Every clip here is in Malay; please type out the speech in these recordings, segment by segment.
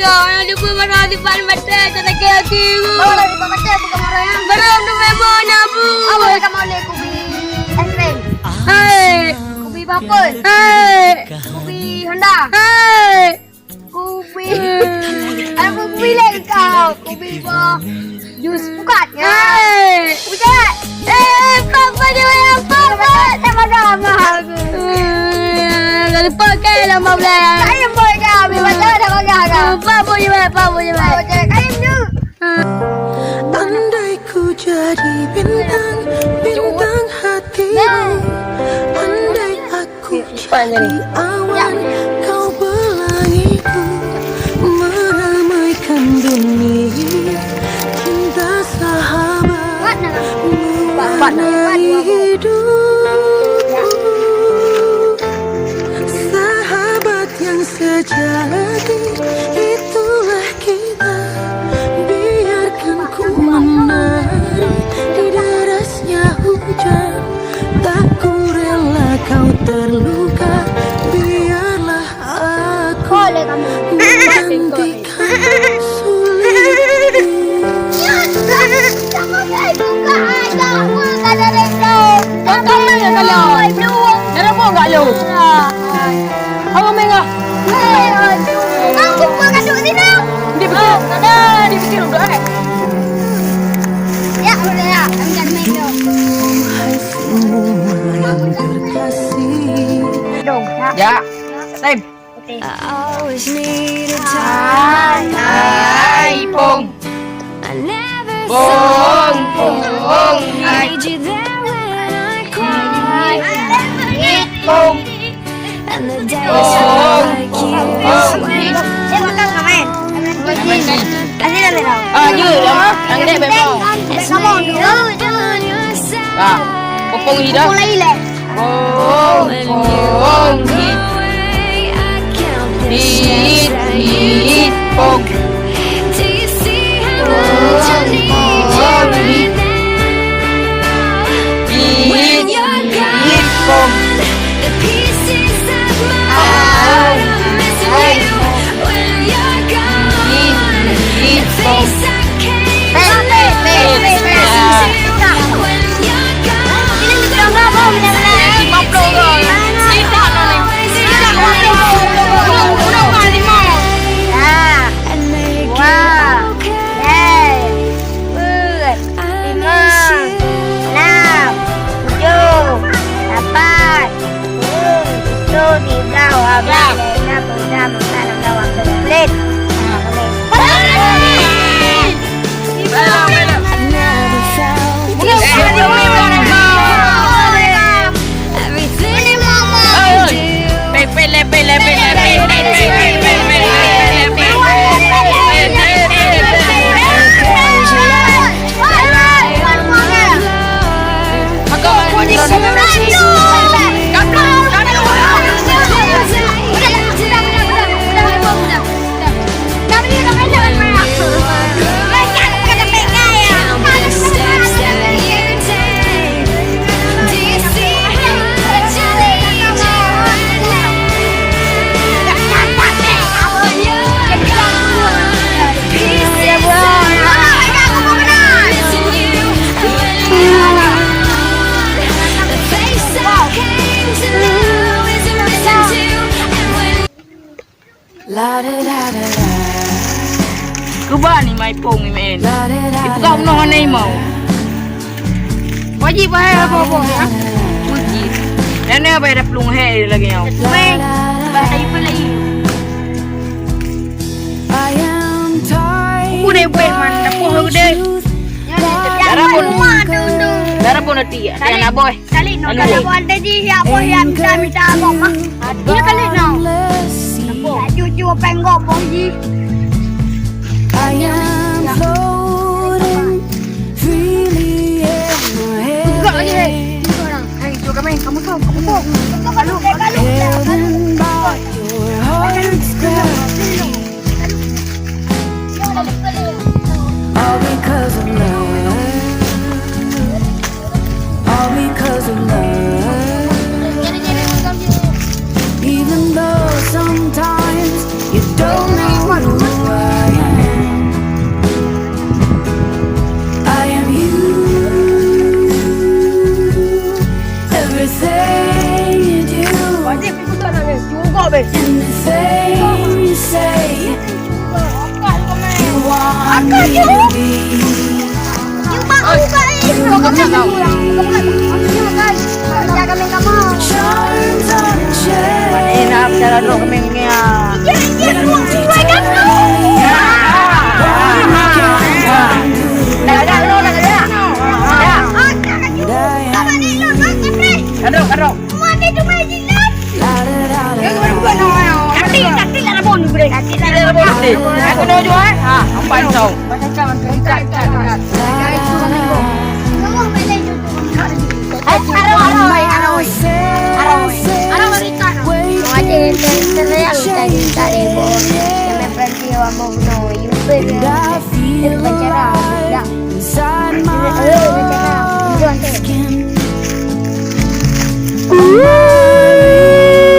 Jangan lupa marah di depan mata. Jangan kaki. Bawa di depan mata bukan marah ya. Baram tu memang nabu. Apa yang kamu boleh kubi es krim? Hai. Kubi bakul? Hai. Kubi Honda? Hai. Kubi... Apa kubi lagi kau? Kubi buah jus pukat? Hai. Kubi cewek? Papa dia yang papa. Tak marah-marah aku. Jangan lupa kan lama belah. Kain boleh kau. Biar macam mana marah kau? Papa je baik. Papa je baik. Bawa cewek kain tu. Andai ku jadi bintang, bintang hatimu. Andai aku jadi awan, kau pelangiku, meramaikan dunia. Cinta sahabat mewarnai hidupku. Sahabat yang sejati, itulah kita. Biarkan ku menari di derasnya hujan. Tak ku rela kau terluka. Biarlah aku menggantikan sulitmu. Kamu tak buka aja. Bukan ada rekom. Kau mana kalau? Dalam apa enggak lu? Apa merah? Kau kumpul kat duduk sini. Dia betul. Ada. Dia betul duduk kan? Ya, boleh ya. Ambil main tu. Hai semua yang terkasih. Dong, ya. Ya. Time. I always needed Hai, Pong. I never Pong, Pong. I need you there when I cry. Pong. And the days feel like years. Makan kau main. Kasih dah lelah. Ya lah. Yang dia memang. Kamu dulu. On your side. Popong hidup. Mulai leh. Pong, Pong. Away, I count the Hit, steps that you hit, take. Pong. Do you see how much I need you right now? When you're Hit, Pong. gone, the pieces of my heart are missing you. When you're gone, the face I can't Pes. when you're gone. Ini juga enggak mau benar-benar. 50 orang. Tidak nak ni. And make it Wah. okay. I miss you. 6, 7, 8, 9, 10, 11, 12, 13, 14, 15, 16, 17, 18, 19, 20. I've never felt everything I do. Steps that you take. Do you see how much I need you right now? When you're gone, pieces of my heart missing you. When you're gone, the face I came to know is missing too. And when la da da da da. Kuba ni mai Pong ni main. La da da. Ibu kau menang ni mau. Wajib bayar apa-apa ya. Wajib. Dan ni apa ada pelung hair lagi yang. Main. Bahaya pula ini. I am tired. Aku dah buat mana pun dia. Darah pun. Darah pun nanti ya. Dia nak boy. Kali no kalau buat tadi siapa yang minta apa mah. Dia kali no. Cucu penggok boji. I am floating freely in my Enggak je. head. Itu kami kamu tahu. Kalau Held in by your heart's grasp. All because of love. All because of love. Even though sometimes you don't know who I be. Anything you say, you want me to be. Charms on a chain. Enak cara dulu kami ni. Kadok. Aku nak jual. Empat tau. I feel alive inside my skin.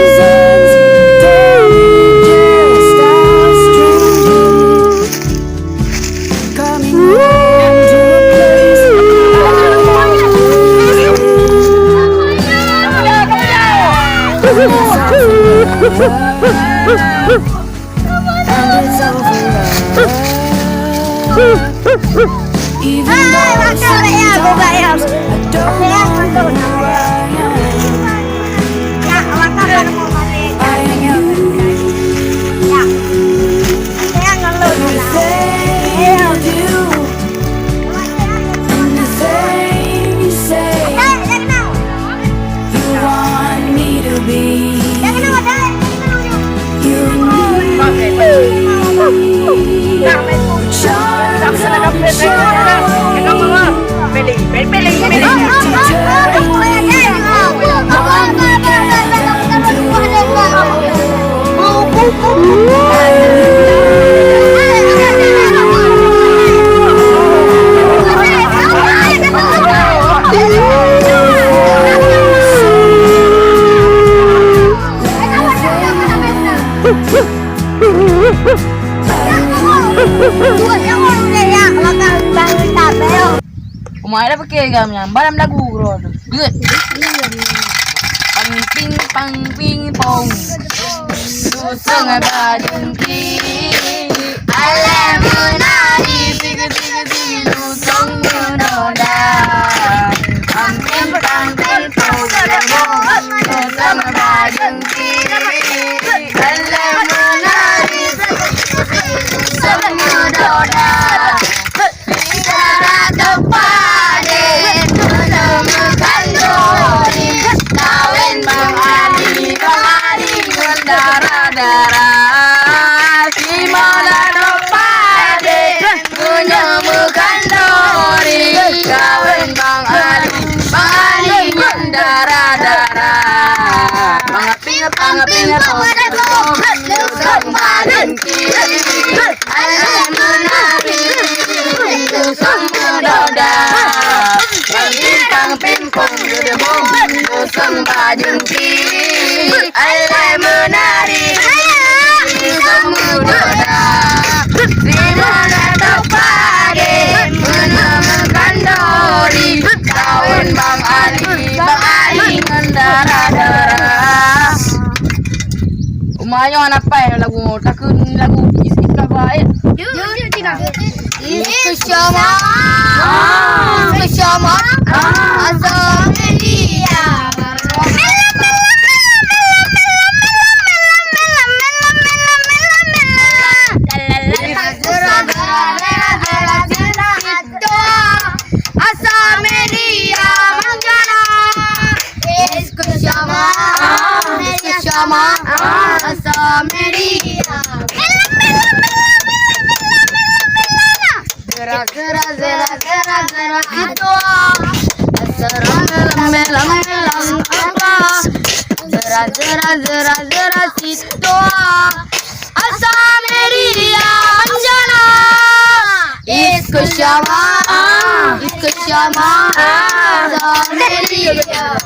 Reasons just as strange. Coming home to a place and it's over. Even though I don't know who I am, everything you do, anything you say, you want me to be. You need me. Charms on a chain. Umay dah pakai gamnya. Balam lagu bro. Good. Pang ping pong. Susung bajung ki. Alam menari tiga lusong muda. Pang ping pong. Susung bajung ki. Alam menari lusong muda. Bicara tepat belum kandori. Kawin Bang Ali darah-darah. Si mana dopade menemukan dori. Kawin Bang Ali darah-darah. Pangaping lusong badengki. Alam menari lusong muda. Pang pimpong gedebong lusong badengki. Alam menari lusong muda. Si mana topade menemukan dori. Kawin Bang Ali darah-darah. Umayo anak pai lagu takun lagu istiqlal baik. Bersama Azam Media. Azam Media. Zera itu serang melang apa zera situ Azam Media Anjana ikut syama Azam Media